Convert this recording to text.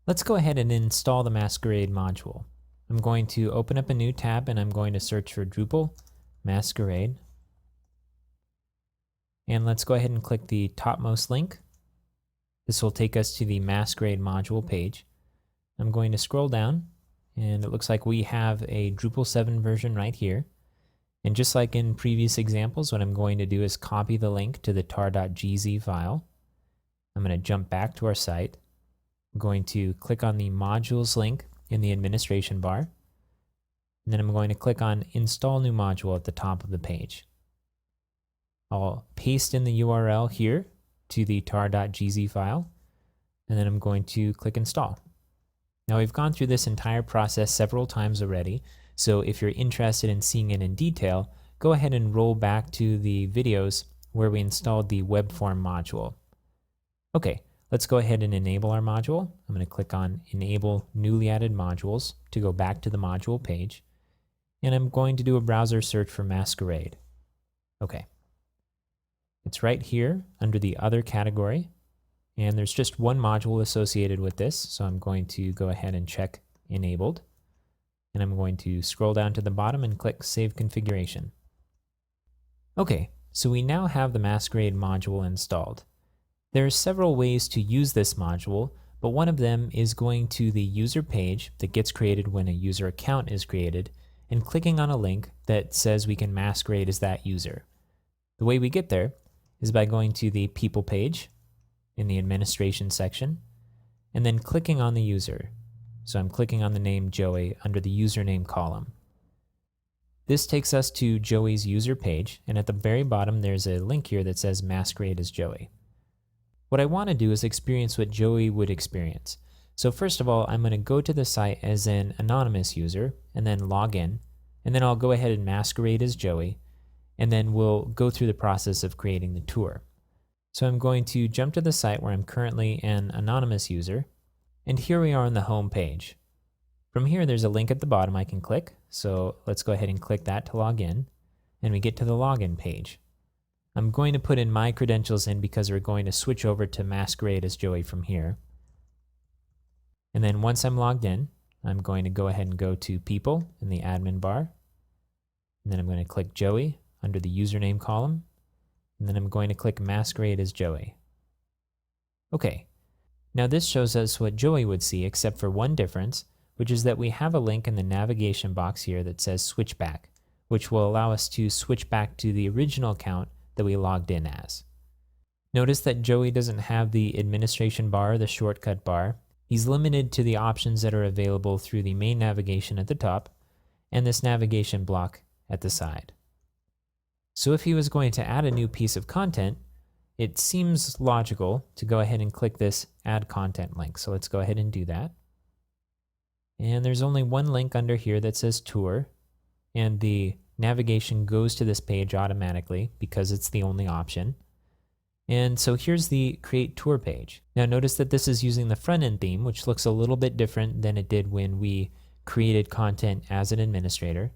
Let's go ahead and install the Masquerade module. I'm going to open up a new tab and I'm going to search for Drupal Masquerade. And let's go ahead and click the topmost link. This will take us to the Masquerade module page. I'm going to scroll down and it looks like we have a Drupal 7 version right here. And just like in previous examples, what I'm going to do is copy the link to the tar.gz file. I'm going to jump back to our site. I'm going to click on the modules link in the administration bar. And then I'm going to click on Install New Module at the top of the page. I'll paste in the URL here to the tar.gz file, and then I'm going to click Install. Now we've gone through this entire process several times already, so if you're interested in seeing it in detail, go ahead and roll back to the videos where we installed the web form module. Okay, let's go ahead and enable our module. I'm going to click on Enable Newly Added Modules to go back to the module page, and I'm going to do a browser search for Masquerade. Okay. It's right here under the Other category, and there's just one module associated with this, so I'm going to go ahead and check Enabled, and I'm going to scroll down to the bottom and click Save Configuration. Okay, so we now have the Masquerade module installed. There are several ways to use this module, but one of them is going to the user page that gets created when a user account is created, and clicking on a link that says we can masquerade as that user. The way we get there is by going to the People page in the Administration section, and then clicking on the user. So I'm clicking on the name Joey under the username column. This takes us to Joey's user page, and at the very bottom there's a link here that says Masquerade as Joey. What I want to do is experience what Joey would experience. So first of all, I'm going to go to the site as an anonymous user, and then log in, and then I'll go ahead and masquerade as Joey, and then we'll go through the process of creating the tour. So I'm going to jump to the site where I'm currently an anonymous user, and here we are on the home page. From here there's a link at the bottom I can click, so let's go ahead and click that to log in, and we get to the login page. I'm going to put in my credentials in because we're going to switch over to Masquerade as Joey from here. And then once I'm logged in, I'm going to go ahead and go to People in the admin bar, and then I'm going to click Joey under the username column, and then I'm going to click Masquerade as Joey. Okay, now this shows us what Joey would see except for one difference, which is that we have a link in the navigation box here that says Switchback, which will allow us to switch back to the original account that we logged in as. Notice that Joey doesn't have the administration bar or the shortcut bar. He's limited to the options that are available through the main navigation at the top and this navigation block at the side. So if he was going to add a new piece of content, it seems logical to go ahead and click this Add Content link. So let's go ahead and do that. And there's only one link under here that says Tour, and the navigation goes to this page automatically because it's the only option. And so here's the Create Tour page. Now notice that this is using the front-end theme, which looks a little bit different than it did when we created content as an administrator.